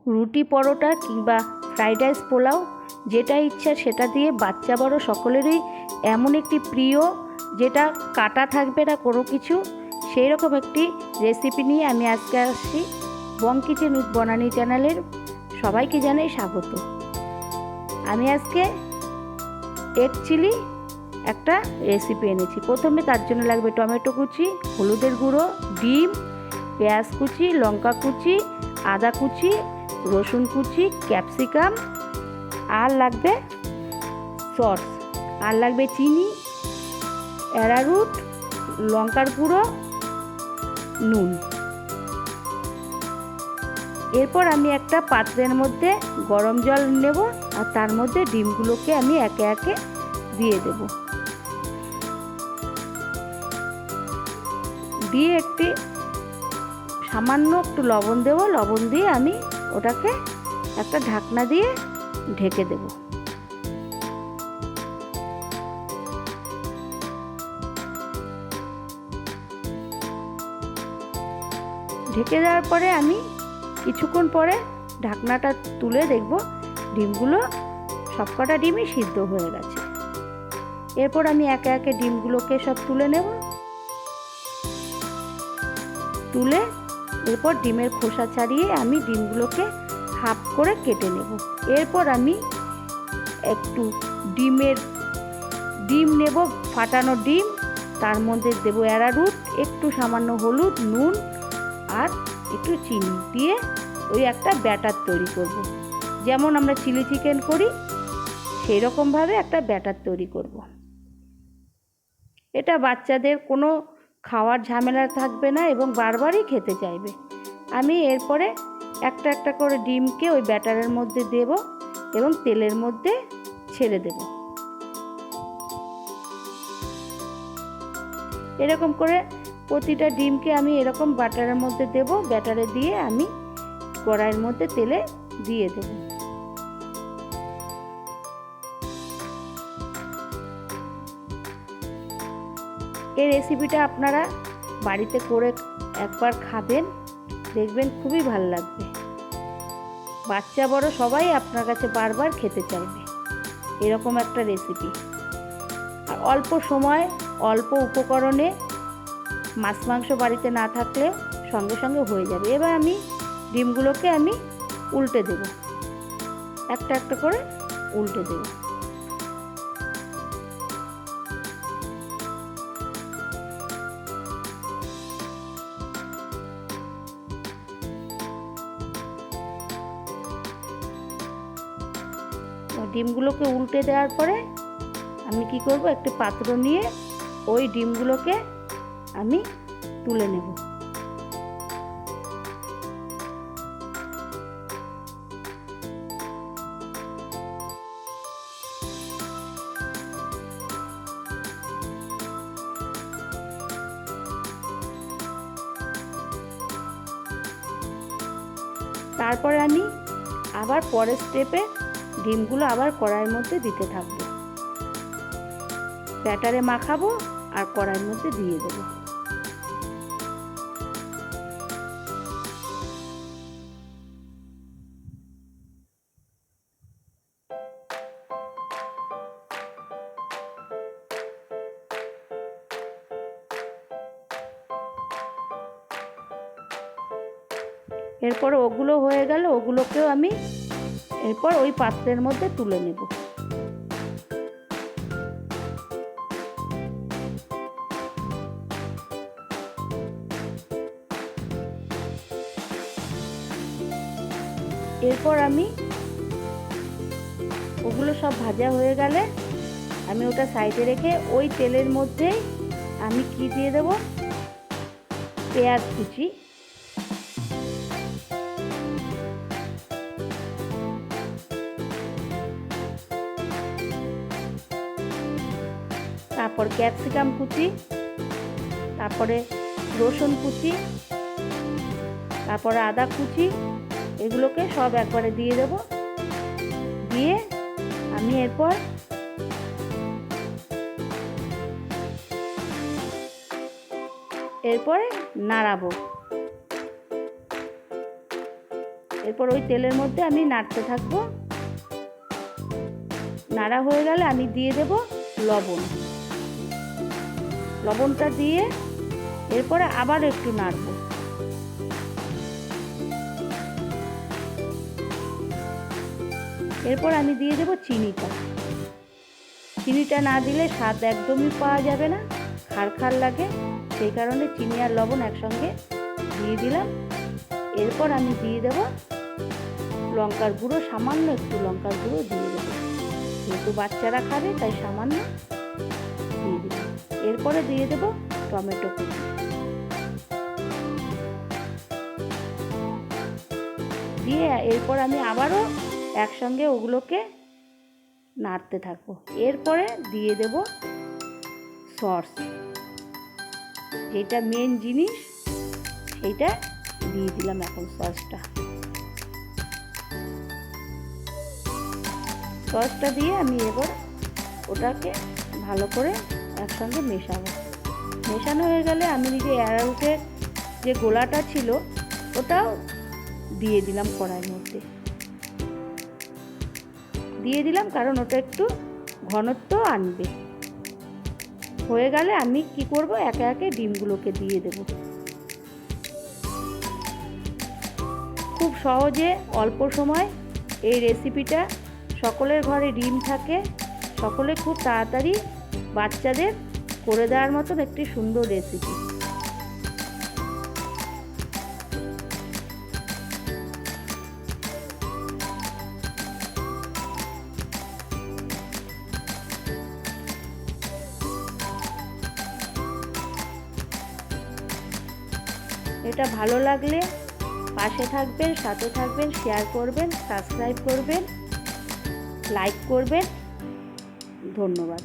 রুটি পরোটা কিংবা fried rice pulao যেটা ইচ্ছা সেটা দিয়ে বাচ্চা বড় সকলেরই এমন একটি প্রিয়, যেটা কাটা থাকবে না কোনো কিছু, সেই রকম একটি রেসিপি নিয়ে আমি আজকে আসছি। বং কিচেন উইথ বনানী চ্যানেলের সবাইকে জানাই স্বাগত। আমি আজকে এগ চিলি একটা রেসিপি এনেছি। প্রথমে তার জন্য লাগবে টমেটো কুচি, হলুদের গুঁড়ো, ডিম, পেঁয়াজ কুচি, লঙ্কা কুচি, আদা কুচি, রসুন কুচি, ক্যাপসিকাম, আর লাগবে সস, আর লাগবে চিনি, অ্যারারুট, লঙ্কার গুঁড়ো, নুন। এরপর আমি একটা পাত্রের মধ্যে গরম জল নেব আর তার মধ্যে ডিমগুলোকে আমি একে একে দিয়ে দেব। দিয়ে একটি সামান্য একটু লবণ দেব। লবণ দিয়ে আমি ওটাকে একটা ঢাকনা দিয়ে ঢেকে দেব। ঢেকে দেওয়ার পরে আমি কিছুক্ষণ পরে ঢাকনাটা তুলে দেখব ডিমগুলো সবকটা ডিমই সিদ্ধ হয়ে গেছে। এরপর আমি একে একে ডিমগুলোকে সব তুলে নেব। তুলে এরপর ডিমের খোসা ছাড়িয়ে আমি ডিমগুলোকে হাফ করে কেটে নেব। এরপর আমি একটু ডিম নেব, ফাটানো ডিম, তার মধ্যে দেব অ্যারারুট, একটু সামান্য হলুদ, নুন আর একটু চিনি দিয়ে ওই একটা ব্যাটার তৈরি করব। যেমন আমরা চিলি চিকেন করি সেই রকমভাবে একটা ব্যাটার তৈরি করব। এটা বাচ্চাদের কোনো খাওয়ার ঝামেলা থাকবে না এবং বারবারই খেতে চাইবে। আমি এরপরে একটা একটা করে ডিমকে ওই ব্যাটারের মধ্যে দেব এবং তেলের মধ্যে ছেড়ে দেব। এরকম করে প্রতিটা ডিমকে আমি এরকম ব্যাটারের মধ্যে দেব। ব্যাটারে দিয়ে আমি কড়াইয়ের মধ্যে তেলে দিয়ে দেব। এই রেসিপিটা আপনারা বাড়িতে করে একবার খাবেন, দেখবেন খুবই ভালো লাগবে। বাচ্চা বড় সবাই আপনার কাছে বারবার খেতে চাইবে এরকম একটা রেসিপি। আর অল্প সময় অল্প উপকরণে মাছ মাংস বাড়িতে না থাকলে সঙ্গে সঙ্গে হয়ে যাবে। এবার আমি ডিমগুলোকে আমি উল্টে দেব, একটা একটা করে উল্টে দেব। ডিমগুলোকে উল্টে দেওয়ার পরে আমি কি করব, একটি পাত্র নিয়ে ওই ডিমগুলোকে আমি তুলে নেব। তারপরে আমি আবার পরের স্টেপে ডিমগুলো আবার কড়াইয়ের মধ্যে দিতে থাকবো। ব্যাটারে মাখাবো আর কড়াইয়ের মধ্যে দিয়ে দেবো। এরপর ওগুলো হয়ে গেল, ওগুলোকেও আমি এরপর ওই পাত্রের মধ্যে তুলে নেব। এরপর আমি ওগুলো সব ভাজা হয়ে গেলে আমি ওটা সাইডে রেখে ওই তেলের মধ্যেই আমি কি দিয়ে দেব, পেঁয়াজ কুচি, তারপর ক্যাপসিকাম কুচি, তারপরে রসুন কুচি, তারপরে আদা কুচি, এগুলোকে সব একবারে দিয়ে দেব। দিয়ে আমি এরপরে নাড়াবো। এরপর ওই তেলের মধ্যে আমি নাড়তে থাকবো। নাড়া হয়ে গেলে আমি দিয়ে দেব লবণ। লবণটা দিয়ে এরপরে আবার একটু নাড়ব। এরপর আমি দিয়ে দেব চিনিটা। চিনিটা না দিলে স্বাদ একদমই পাওয়া যাবে না, খার খার লাগে, সেই কারণে চিনি আর লবণ একসঙ্গে দিয়ে দিলাম। এরপর আমি দিয়ে দেব লঙ্কার গুঁড়ো, সামান্য একটু লঙ্কার গুঁড়ো দিয়ে দেবো, যেহেতু বাচ্চারা খাবে তাই সামান্য দিয়ে দিলাম। এরপরে দিয়ে দেব টমেটো কুচি। দিয়ে এরপর আমি আবারও একসঙ্গে ওগুলোকে নাড়তে থাকবো। এরপরে দিয়ে দেব সস, যেটা মেন জিনিস সেইটা দিয়ে দিলাম এখন সসটা। সসটা দিয়ে আমি এবার ওটাকে ভালো করে একসঙ্গে মেশাবো। মেশানো হয়ে গেলে আমি যে অ্যারারুটের যে গোলাটা ছিল ওটাও দিয়ে দিলাম কড়াইয়ের মধ্যে। দিয়ে দিলাম কারণ ওটা একটু ঘনত্ব আনবে। হয়ে গেলে আমি কি করব, একে একে ডিমগুলোকে দিয়ে দেব। খুব সহজে অল্প সময় এই রেসিপিটা, সকলের ঘরে ডিম থাকে, সকলে খুব তাড়াতাড়ি বাচ্চাদের করে দেওয়ার মতন একটি সুন্দর রেসিপি। এটা ভালো লাগলে পাশে থাকবেন, সাথে থাকবেন, শেয়ার করবেন, সাবস্ক্রাইব করবেন, লাইক করবেন। ধন্যবাদ।